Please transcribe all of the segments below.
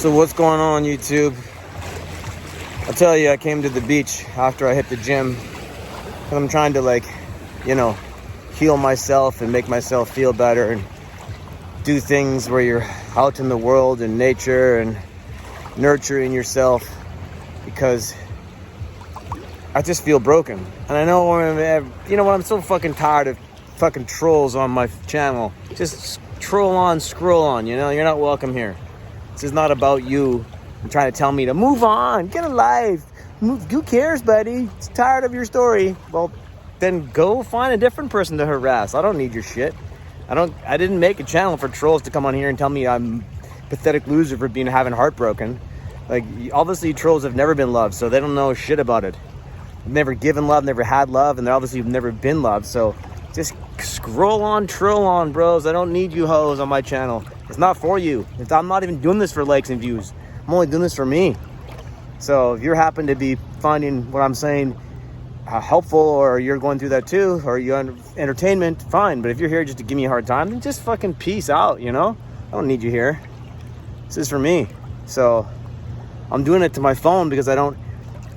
So what's going on, YouTube? I'll tell you, I came to the beach after I hit the gym. And I'm trying to heal myself and make myself feel better and do things where you're out in the world and nature and nurturing yourself, because I just feel broken. And I know I'm so fucking tired of fucking trolls on my channel. Just troll on, scroll on, you're not welcome here. This is not about you and trying to tell me to move on, get a life. Who cares, buddy? It's tired of your story. Well, then go find a different person to harass. I don't need your shit. I didn't make a channel for trolls to come on here and tell me I'm a pathetic loser for having heartbroken. Like, obviously trolls have never been loved, so they don't know shit about it. Never given love, never had love, and they obviously have never been loved. So just scroll on, troll on, bros. I don't need you hoes on my channel. It's not for you. I'm not even doing this for likes and views. I'm only doing this for me. So if you happen to be finding what I'm saying helpful, or you're going through that too, or you're on entertainment, fine. But if you're here just to give me a hard time, then just fucking peace out, I don't need you here. This is for me. So I'm doing it to my phone because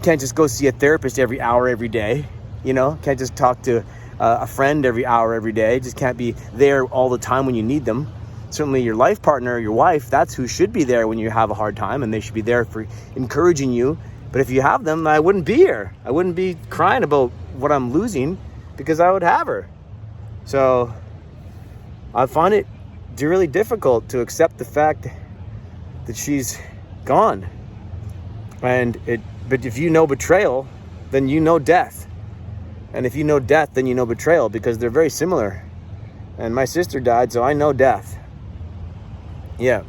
can't just go see a therapist every hour, every day. Can't just talk to a friend every hour, every day. Just can't be there all the time when you need them. Certainly your life partner, your wife, that's who should be there when you have a hard time, and they should be there for encouraging you. But if you have them, I wouldn't be here. I wouldn't be crying about what I'm losing, because I would have her. So I find it really difficult to accept the fact that she's gone. But if you know betrayal, then you know death. And if you know death, then you know betrayal, because they're very similar. And my sister died, so I know death. Yeah.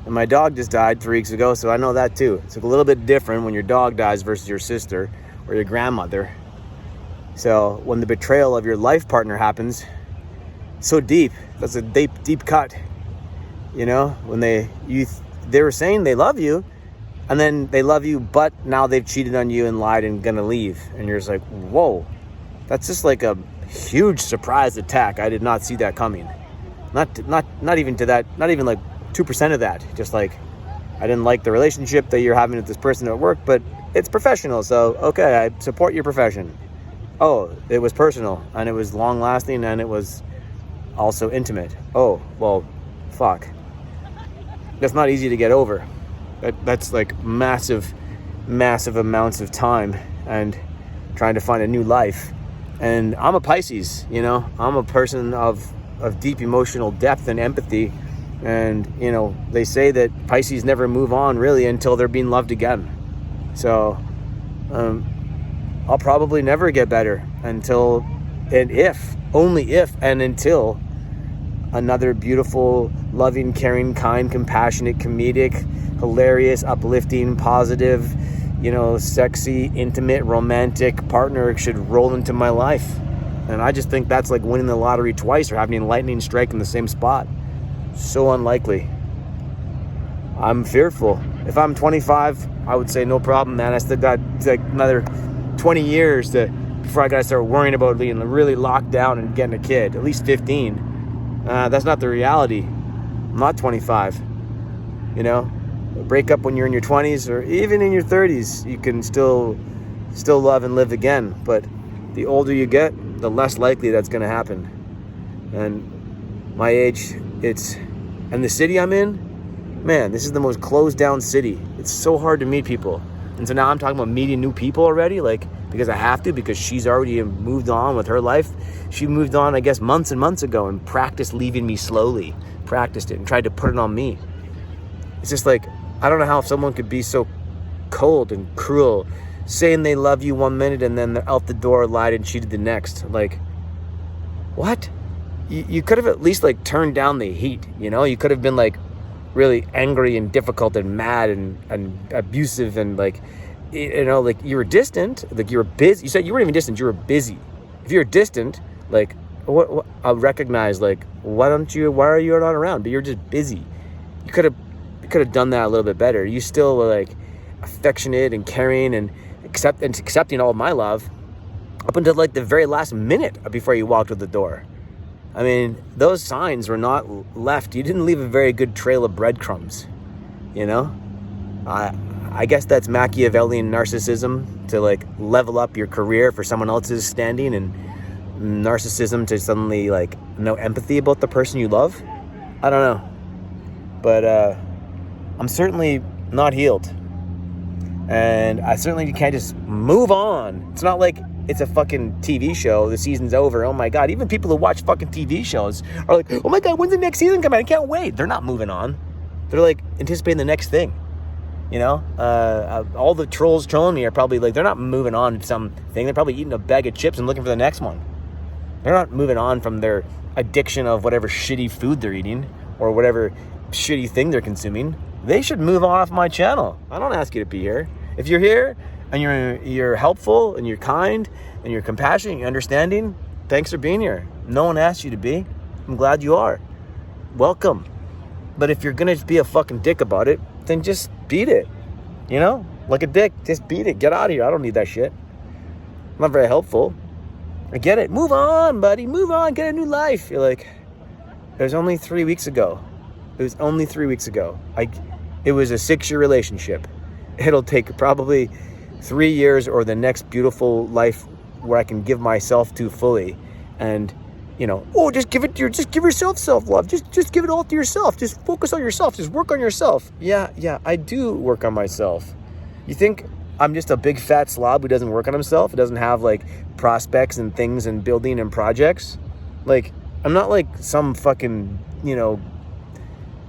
And my dog just died 3 weeks ago, so I know that too. It's a little bit different when your dog dies versus your sister or your grandmother. So when the betrayal of your life partner happens, so deep, that's a deep cut. When they were saying they love you, and then they love you, but now they've cheated on you and lied and gonna leave. And you're just like, whoa, that's just like a huge surprise attack. I did not see that coming. Not even to that, not even like 2% of that. Just like, I didn't like the relationship that you're having with this person at work, but it's professional. So, okay, I support your profession. Oh, it was personal, and it was long lasting, and it was also intimate. Oh, well, fuck. That's not easy to get over. That's like massive amounts of time and trying to find a new life. And I'm a Pisces, I'm a person of deep emotional depth and empathy. And, they say that Pisces never move on really until they're being loved again. So I'll probably never get better until another beautiful, loving, caring, kind, compassionate, comedic, hilarious, uplifting, positive, sexy, intimate, romantic partner should roll into my life. And I just think that's like winning the lottery twice or having a lightning strike in the same spot. So unlikely. I'm fearful. If I'm 25, I would say no problem, man. I still got like another 20 years before I gotta start worrying about being really locked down and getting a kid. At least 15. That's not the reality. I'm not 25. Break up when you're in your 20s or even in your 30s. You can still love and live again. But the older you get, the less likely that's gonna happen. And my age, and the city I'm in, man, this is the most closed down city. It's so hard to meet people. And so now I'm talking about meeting new people already, because I have to, because she's already moved on with her life. She moved on, I guess, months and months ago, and practiced leaving me slowly. Practiced it and tried to put it on me. It's just like, I don't know how someone could be so cold and cruel, saying they love you one minute and then they're out the door, lied and cheated the next. Like, what? You could have at least turned down the heat, You could have been really angry and difficult and mad and abusive and you were distant, you were busy. You said you weren't even distant, you were busy. If you're distant, what I'll recognize, why are you not around? But you're just busy. You could have done that a little bit better. You still were affectionate and caring and accepting all of my love up until the very last minute before you walked out the door. I mean, those signs were not left. You didn't leave a very good trail of breadcrumbs. you know? I guess that's Machiavellian narcissism, to like level up your career for someone else's standing, and narcissism to suddenly like no empathy about the person you love. I don't know. But I'm certainly not healed. And I certainly can't just move on. It's not like it's a fucking TV show. The season's over. Oh my God. Even people who watch fucking TV shows are like, oh my God, when's the next season coming? I can't wait. They're not moving on. They're like anticipating the next thing. You know, all the trolls trolling me are probably like, they're not moving on to something. They're probably eating a bag of chips and looking for the next one. They're not moving on from their addiction of whatever shitty food they're eating or whatever shitty thing they're consuming. They should move on off my channel. I don't ask you to be here. If you're here and you're helpful and you're kind and you're compassionate and you're understanding, thanks for being here. No one asked you to be. I'm glad you are. Welcome. But if you're going to be a fucking dick about it, then just beat it. You know? Like a dick, just beat it. Get out of here. I don't need that shit. I'm not very helpful. I get it. Move on, buddy. Move on. Get a new life. You're like, it was only 3 weeks ago. It was only 3 weeks ago. It was a 6-year relationship. It'll take probably 3 years or the next beautiful life where I can give myself to fully. And, you know, just give yourself self-love. Just give it all to yourself. Just focus on yourself. Just work on yourself. Yeah, I do work on myself. You think I'm just a big fat slob who doesn't work on himself? Who doesn't have like prospects and things and building and projects? Like, I'm not like some fucking, you know,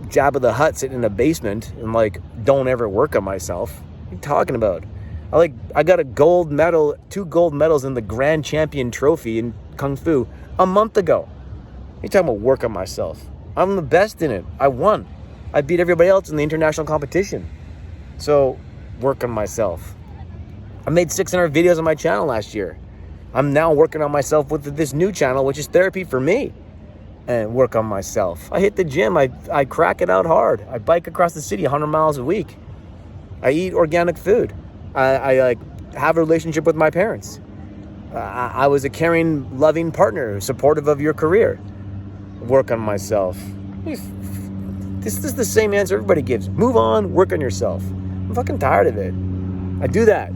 Jabba the Hutt sitting in a basement and like don't ever work on myself. What are you talking about? I got a gold medal, 2 gold medals in the Grand Champion Trophy in Kung Fu a month ago. You're talking about work on myself. I'm the best in it. I won. I beat everybody else in the international competition. So work on myself. I made 600 videos on my channel last year. I'm now working on myself with this new channel, which is therapy for me. And work on myself. I hit the gym. I crack it out hard. I bike across the city 100 miles a week. I eat organic food. I like have a relationship with my parents. I was a caring, loving partner, supportive of your career. Work on myself. This is the same answer everybody gives. Move on, work on yourself. I'm fucking tired of it. I do that.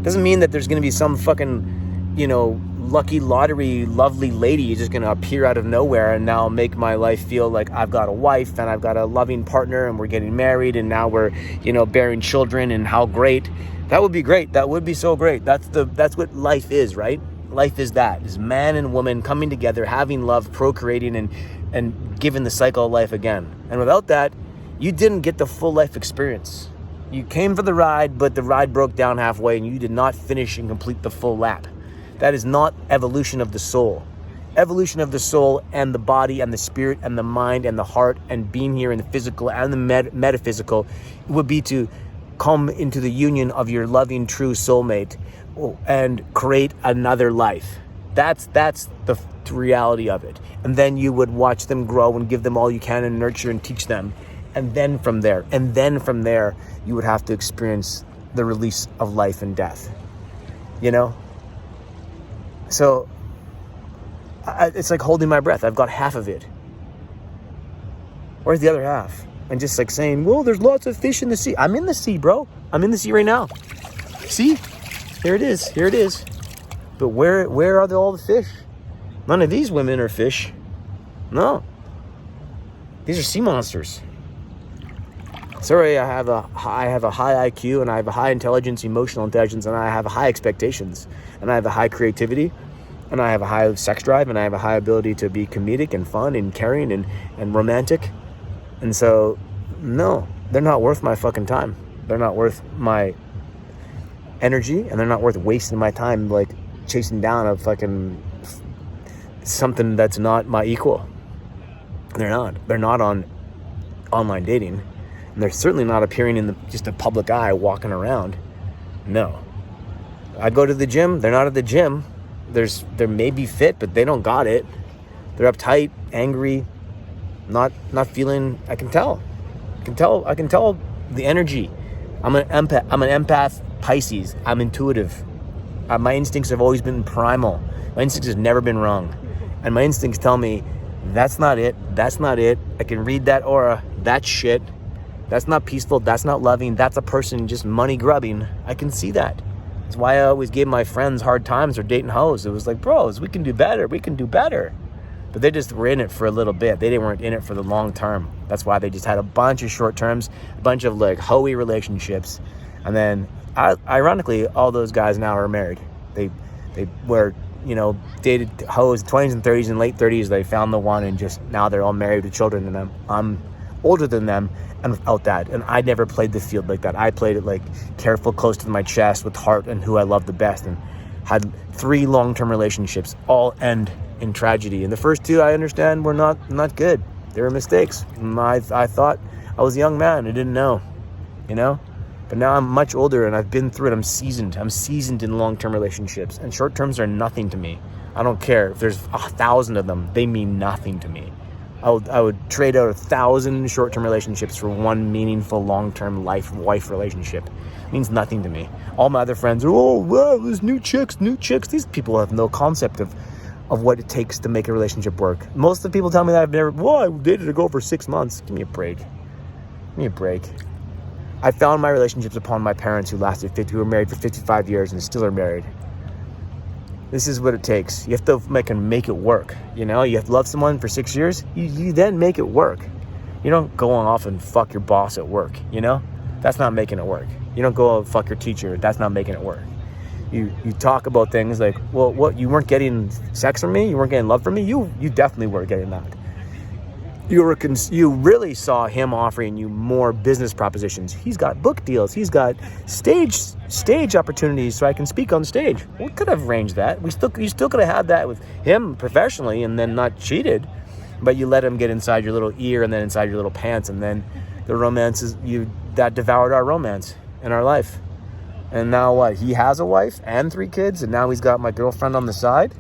Doesn't mean that there's going to be some fucking, you know, lucky lottery lovely lady is just going to appear out of nowhere and now make my life feel like I've got a wife and I've got a loving partner and we're getting married and now we're, you know, bearing children and how great. That would be great. That would be so great. That's what life is, right? Life is that. Is man and woman coming together, having love, procreating and giving the cycle of life again. And without that, you didn't get the full life experience. You came for the ride, but the ride broke down halfway and you did not finish and complete the full lap. That is not evolution of the soul. Evolution of the soul and the body and the spirit and the mind and the heart and being here in the physical and the metaphysical would be to come into the union of your loving true soulmate and create another life. That's the reality of it. And then you would watch them grow and give them all you can and nurture and teach them. And then from there, you would have to experience the release of life and death. You know? So it's like holding my breath. I've got half of it. Where's the other half? And just like saying, well, there's lots of fish in the sea. I'm in the sea, bro. I'm in the sea right now. See? Here it is. But where are all the fish? None of these women are fish. No. These are sea monsters. Sorry, I have a high IQ and I have a high intelligence, emotional intelligence, and I have high expectations, and I have a high creativity, and I have a high sex drive, and I have a high ability to be comedic and fun and caring and romantic. And so, no, they're not worth my fucking time. They're not worth my energy, and they're not worth wasting my time like chasing down a fucking something that's not my equal. They're not on online dating. And they're certainly not appearing in just a public eye walking around. No. I go to the gym. They're not at the gym. They may be fit, but they don't got it. They're uptight, angry, not feeling. I can tell the energy. I'm an empath, Pisces. I'm intuitive. My instincts have always been primal. My instincts have never been wrong. And my instincts tell me, that's not it. I can read that aura. That's shit. That's not peaceful. That's not loving. That's a person just money grubbing. I can see that. That's why I always gave my friends hard times or dating hoes. It was like, bros, we can do better. We can do better. But they just were in it for a little bit. They weren't in it for the long term. That's why they just had a bunch of short terms, a bunch of like hoey relationships. And then ironically, all those guys now are married. They were, dated hoes 20s and 30s and late 30s. They found the one, and just now they're all married with children. And I'm older than them, and without that. And I never played the field like that. I played it like careful, close to my chest, with heart and who I loved the best, and had 3 long-term relationships, all end in tragedy. And the first 2, I understand, were not good. They were mistakes. I thought I was a young man. I didn't know, But now I'm much older, and I've been through it. I'm seasoned. I'm seasoned in long-term relationships. And short-terms are nothing to me. I don't care. If there's 1,000 of them, they mean nothing to me. I would trade out 1,000 short-term relationships for one meaningful long-term wife relationship. It means nothing to me. All my other friends are, oh, wow, there's new chicks. These people have no concept of what it takes to make a relationship work. Most of the people tell me that I dated a girl for 6 months. Give me a break. I found my relationships upon my parents who were married for 55 years and still are married. This is what it takes. You have to make it work. You have to love someone for 6 years. You then make it work. You don't go off and fuck your boss at work. That's not making it work. You don't go and fuck your teacher. That's not making it work. You talk about things like, well, what, you weren't getting sex from me? You weren't getting love from me? You definitely were getting that. You really saw him offering you more business propositions. He's got book deals. He's got stage opportunities so I can speak on stage. We could have arranged that. You still could have had that with him professionally and then not cheated. But you let him get inside your little ear and then inside your little pants, and then the romance that devoured our romance in our life. And now what? He has a wife and 3 kids, and now he's got my girlfriend on the side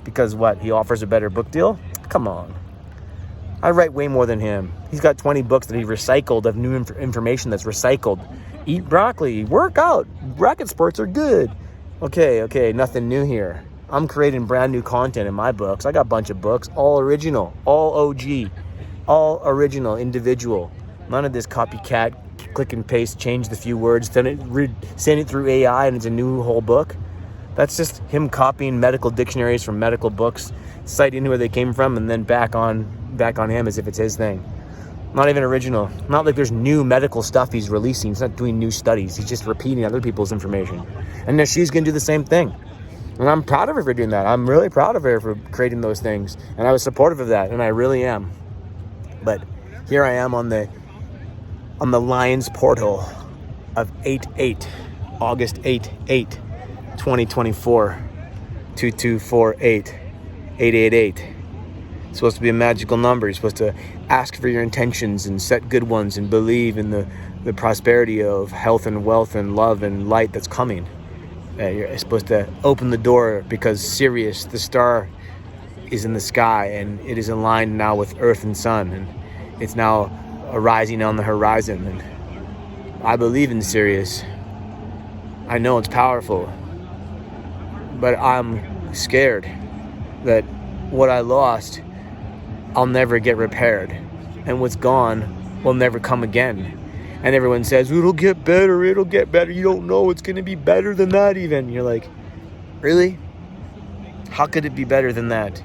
because what? He offers a better book deal? Come on. I write way more than him. He's got 20 books that he recycled of new information that's recycled. Eat broccoli, work out, racket sports are good. Okay, nothing new here. I'm creating brand new content in my books. I got a bunch of books, all original, all OG, all original, individual. None of this copycat, click and paste, change the few words, send it through AI and it's a new whole book. That's just him copying medical dictionaries from medical books, citing where they came from, and then back on him as if it's his thing. Not even original. Not like there's new medical stuff he's releasing. He's not doing new studies. He's just repeating other people's information. And now she's going to do the same thing. And I'm proud of her for doing that. I'm really proud of her for creating those things. And I was supportive of that, and I really am. But here I am on the Lions portal of August 8, 2024, 2248 888. It's supposed to be a magical number. You're supposed to ask for your intentions and set good ones and believe in the prosperity of health and wealth and love and light that's coming. You're supposed to open the door because Sirius, the star, is in the sky, and it is aligned now with Earth and Sun, and it's now arising on the horizon. And I believe in Sirius. I know it's powerful, but I'm scared that what I lost, I'll never get repaired, and what's gone will never come again. And everyone says, it'll get better. You don't know, it's going to be better than that even. You're like, really? How could it be better than that?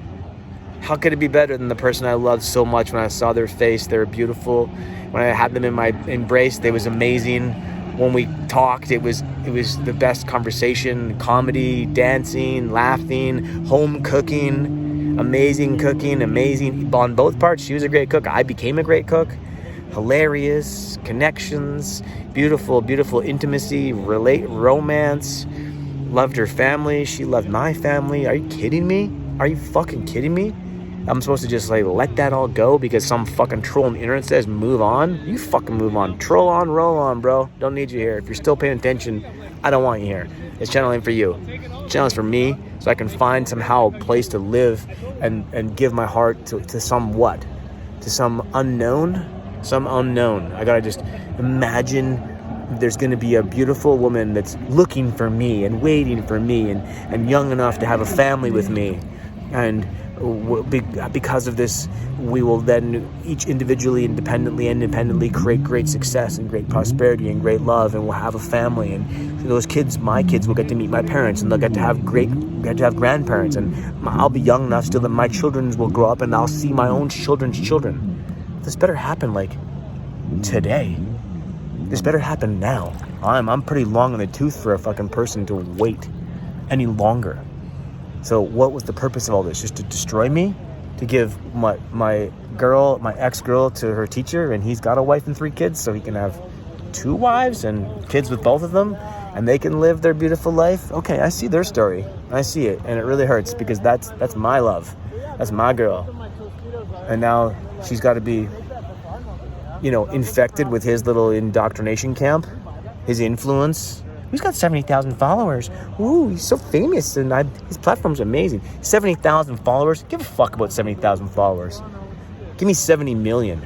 How could it be better than the person I loved so much? When I saw their face, they were beautiful. When I had them in my embrace, they was amazing. When we talked, it was the best conversation, comedy, dancing, laughing, home cooking, amazing on both parts. She was a great cook. I became a great cook. Hilarious connections, beautiful intimacy, romance. Loved her family. She loved my family. Are you kidding me? Are you fucking kidding me? I'm supposed to just let that all go because some fucking troll on the internet says move on? You fucking move on. Troll on, roll on, bro. Don't need you here. If you're still paying attention, I don't want you here. This channel ain't for you. This channel is for me, so I can find somehow a place to live and give my heart to some unknown. I gotta just imagine there's gonna be a beautiful woman that's looking for me and waiting for me and young enough to have a family with me. And Because of this, we will then each individually, independently create great success and great prosperity and great love, and we'll have a family. And those kids, my kids, will get to meet my parents, and they'll get to have grandparents. And I'll be young enough still that my children will grow up, and I'll see my own children's children. This better happen like today. This better happen now. I'm pretty long in the tooth for a fucking person to wait any longer. So what was the purpose of all this? Just to destroy me? To give my ex-girl to her teacher, and he's got a wife and 3 kids, so he can have 2 wives and kids with both of them, and they can live their beautiful life? Okay, I see their story. I see it, and it really hurts, because that's my love. That's my girl. And now she's got to be, infected with his little indoctrination camp, his influence. He's got 70,000 followers. Ooh, he's so famous, and his platform's amazing. 70,000 followers? Give a fuck about 70,000 followers. Give me 70 million.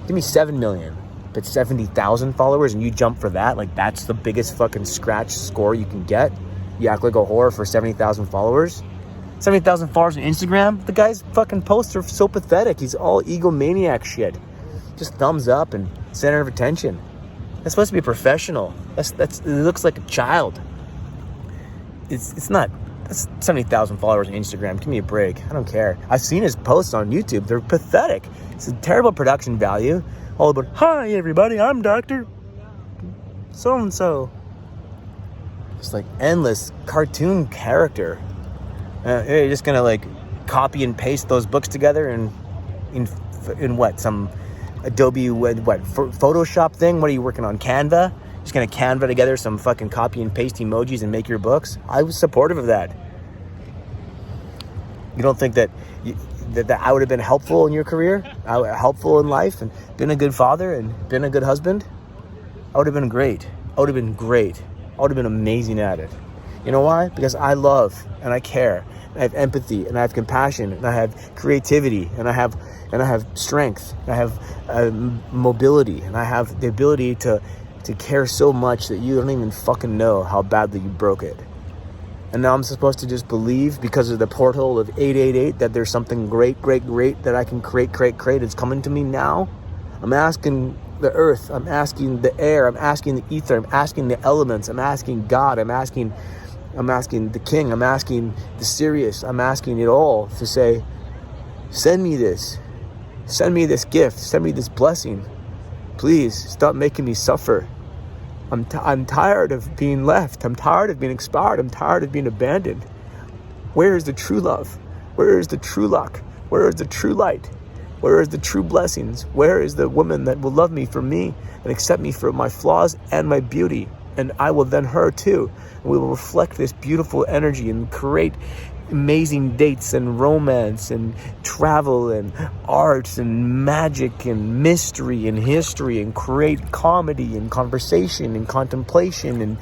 Give me 7 million. But 70,000 followers, and you jump for that? Like, that's the biggest fucking scratch score you can get? You act like a whore for 70,000 followers? 70,000 followers on Instagram? The guy's fucking posts are so pathetic. He's all egomaniac shit. Just thumbs up and center of attention. That's supposed to be a professional. It looks like a child. It's not. That's 70,000 followers on Instagram. Give me a break. I don't care. I've seen his posts on YouTube. They're pathetic. It's a terrible production value. All about, hi everybody, I'm Dr. So-and-so. It's like endless cartoon character. You're just gonna like copy and paste those books together and in what, some Adobe Photoshop thing? What are you working on, Canva? Just gonna Canva together some fucking copy and paste emojis and make your books? I was supportive of that. You don't think that I would have been helpful in your career, helpful in life, and been a good father and been a good husband? I would have been great. I would have been amazing at it. You know why? Because I love and I care. I have empathy and I have compassion and I have creativity and I have strength and I have mobility and I have the ability to care so much that you don't even fucking know how badly you broke it. And now I'm supposed to just believe, because of the portal of 888, that there's something great that I can create. It's coming to me now. I'm asking the earth, I'm asking the air, I'm asking the ether, I'm asking the elements, I'm asking God, I'm asking the king, I'm asking the Sirius, I'm asking it all to say, send me this gift, send me this blessing. Please stop making me suffer. I'm tired of being left. I'm tired of being expired. I'm tired of being abandoned. Where is the true love? Where is the true luck? Where is the true light? Where is the true blessings? Where is the woman that will love me for me and accept me for my flaws and my beauty? And I will then her too. And we will reflect this beautiful energy and create amazing dates and romance and travel and art and magic and mystery and history, and create comedy and conversation and contemplation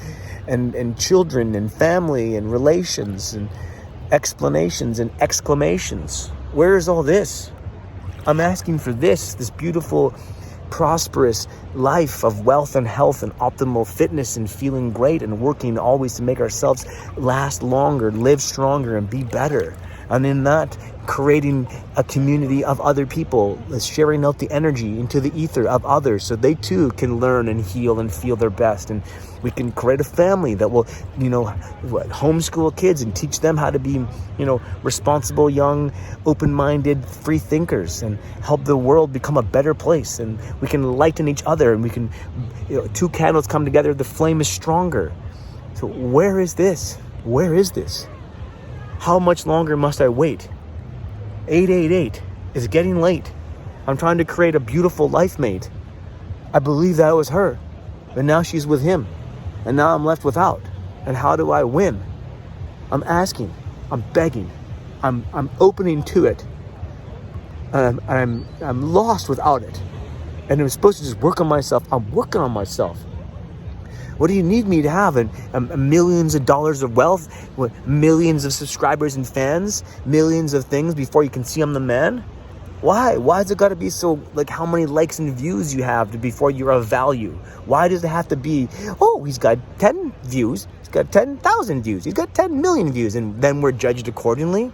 and children and family and relations and explanations and exclamations. Where is all this? I'm asking for this beautiful, prosperous life of wealth and health and optimal fitness and feeling great and working always to make ourselves last longer, live stronger, and be better. And in that, creating a community of other people, sharing out the energy into the ether of others so they too can learn and heal and feel their best. And we can create a family that will, homeschool kids and teach them how to be, responsible, young, open-minded, free thinkers, and help the world become a better place. And we can lighten each other, and we can, 2 candles come together, the flame is stronger. So where is this? Where is this? How much longer must I wait? 888 is getting late. I'm trying to create a beautiful life mate. I believe that was her, but now she's with him, and now I'm left without. And how do I win? I'm asking, I'm begging, I'm opening to it. I'm lost without it. And I'm supposed to just work on myself. I'm working on myself. What do you need me to have? Millions of dollars of wealth, millions of subscribers and fans, millions of things before you can see I'm the man? Why? Why has it got to be so, like, how many likes and views you have before you're of value? Why does it have to be, he's got 10 views, he's got 10,000 views, he's got 10 million views, and then we're judged accordingly?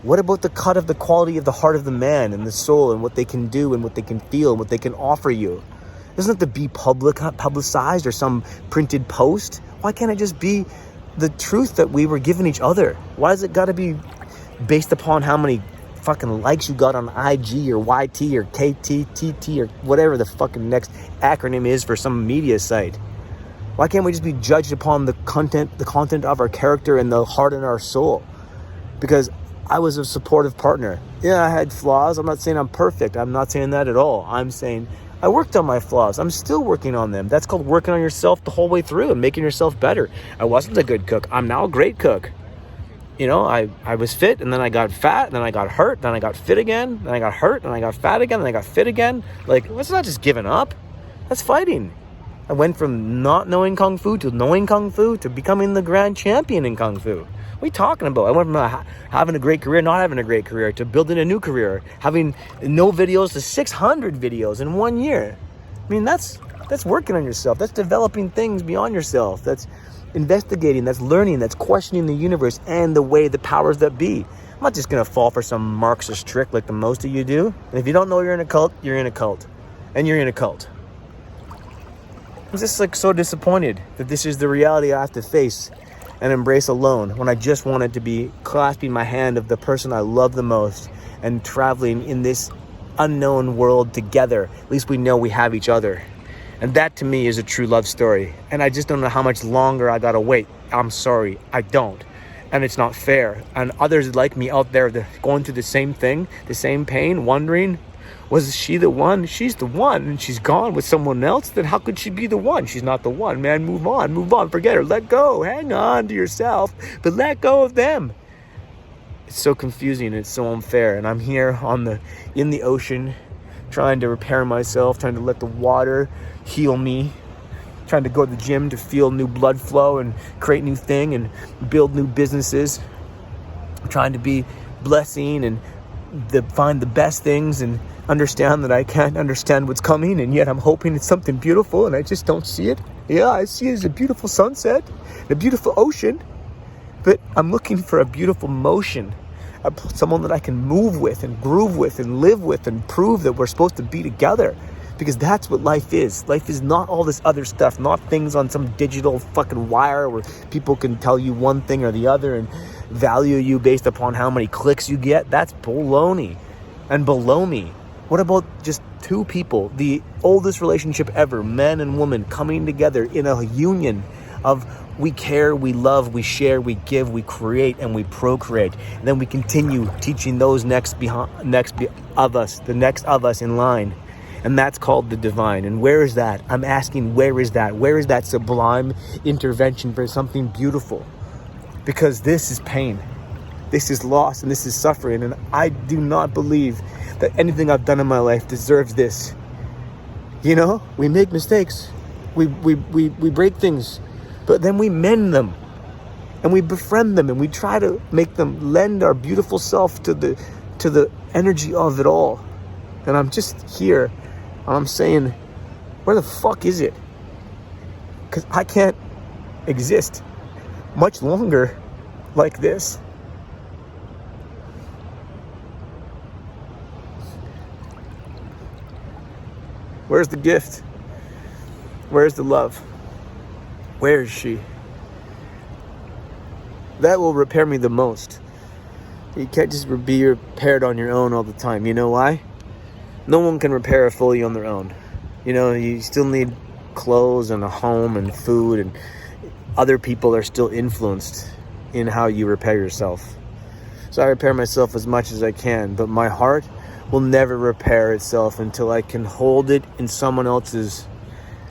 What about the cut of the quality of the heart of the man and the soul and what they can do and what they can feel and what they can offer you? It doesn't have to be publicized or some printed post. Why can't it just be the truth that we were giving each other? Why does it got to be based upon how many fucking likes you got on IG or YT or KT, TT or whatever the fucking next acronym is for some media site? Why can't we just be judged upon the content of our character and the heart in our soul? Because I was a supportive partner. Yeah, I had flaws. I'm not saying I'm perfect. I'm not saying that at all. I'm saying I worked on my flaws. I'm still working on them. That's called working on yourself the whole way through and making yourself better. I wasn't a good cook. I'm now a great cook. You know, I was fit, and then I got fat, and then I got hurt, then I got fit again, then I got hurt, and I got fat again, then I got fit again. Like, that's not just giving up. That's fighting. I went from not knowing Kung Fu to knowing Kung Fu to becoming the grand champion in Kung Fu. What are you talking about? I went from having a great career, not having a great career, to building a new career, having no videos to 600 videos in 1 year. I mean, that's working on yourself. That's developing things beyond yourself. That's investigating, that's learning, that's questioning the universe and the way the powers that be. I'm not just going to fall for some Marxist trick like the most of you do. And if you don't know you're in a cult, you're in a cult. And you're in a cult. I'm just like so disappointed that this is the reality I have to face and embrace alone, when I just wanted to be clasping my hand of the person I love the most and traveling in this unknown world together. At least we know we have each other. And that to me is a true love story. And I just don't know how much longer I gotta wait. I'm sorry, I don't. And it's not fair. And others like me out there, they're going through the same thing, the same pain, wondering, was she the one? She's the one, and she's gone with someone else. Then how could she be the one? She's not the one, man. Move on, forget her, let go, hang on to yourself, but let go of them. It's so confusing, it's so unfair. And I'm here in the ocean, trying to repair myself, trying to let the water heal me, trying to go to the gym to feel new blood flow and create new thing and build new businesses. I'm trying to be blessing and find the best things and understand that I can't understand what's coming, and yet I'm hoping it's something beautiful and I just don't see it. Yeah, I see it as a beautiful sunset, a beautiful ocean, but I'm looking for a beautiful motion, someone that I can move with and groove with and live with and prove that we're supposed to be together. Because that's what life is. Life is not all this other stuff, not things on some digital fucking wire where people can tell you one thing or the other and value you based upon how many clicks you get. That's baloney and below me. What about just two people, the oldest relationship ever, man and woman, coming together in a union of we care, we love, we share, we give, we create, and we procreate. And then we continue teaching those the next of us in line. And that's called the divine. And where is that? I'm asking, where is that? Where is that sublime intervention for something beautiful? Because this is pain. This is loss and this is suffering. And I do not believe that anything I've done in my life deserves this. You know, we make mistakes. We break things. But then we mend them. And we befriend them. And we try to make them lend our beautiful self to the energy of it all. And I'm just here. I'm saying, where the fuck is it? Because I can't exist much longer like this. Where's the gift? Where's the love? Where is she? That will repair me the most. You can't just be repaired on your own all the time. You know why? No one can repair fully on their own. You know, you still need clothes and a home and food, and other people are still influenced in how you repair yourself. So I repair myself as much as I can, but my heart will never repair itself until I can hold it in someone else's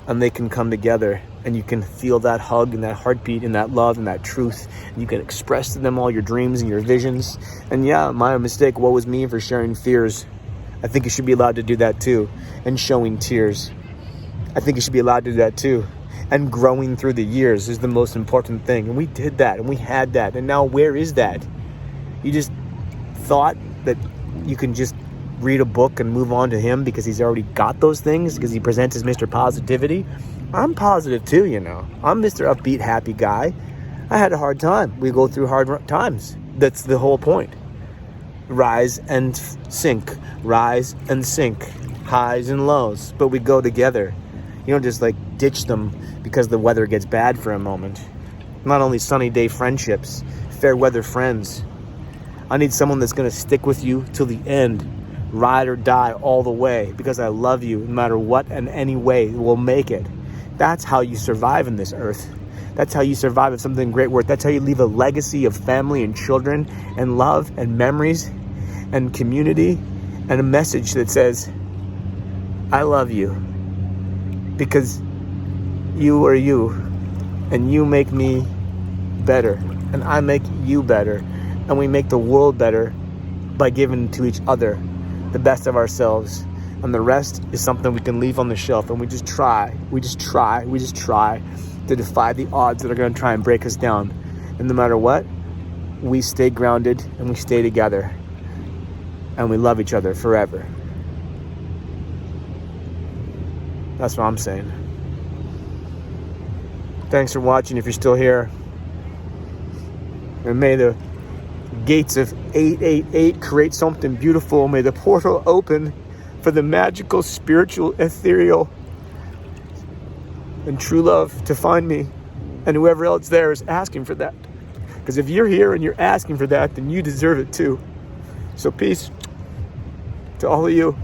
and they can come together and you can feel that hug and that heartbeat and that love and that truth. And you can express to them all your dreams and your visions. And yeah, my mistake, woe was me for sharing fears. I think you should be allowed to do that too. And showing tears. I think you should be allowed to do that too. And growing through the years is the most important thing. And we did that and we had that. And now where is that? You just thought that you can just read a book and move on to him because he's already got those things, because he presents as Mr. Positivity. I'm positive too, you know. I'm Mr. Upbeat, happy guy. I had a hard time. We go through hard times. That's the whole point. rise and sink, rise and sink, highs and lows, but we go together. You don't just like ditch them because the weather gets bad for a moment. Not only sunny day friendships, fair weather friends. I need someone that's going to stick with you till the end, ride or die all the way, because I love you no matter what and any way we'll make it. That's how you survive in this earth. That's how you survive with something great worth. That's how you leave a legacy of family and children and love and memories and community and a message that says, I love you because you are you and you make me better and I make you better and we make the world better by giving to each other the best of ourselves. And the rest is something we can leave on the shelf and we just try to defy the odds that are going to try and break us down. And no matter what, we stay grounded and we stay together and we love each other forever. That's what I'm saying. Thanks for watching if you're still here. And may the gates of 888 create something beautiful. May the portal open for the magical, spiritual, ethereal, and true love to find me. And whoever else there is asking for that. Because if you're here and you're asking for that, then you deserve it too. So peace to all of you.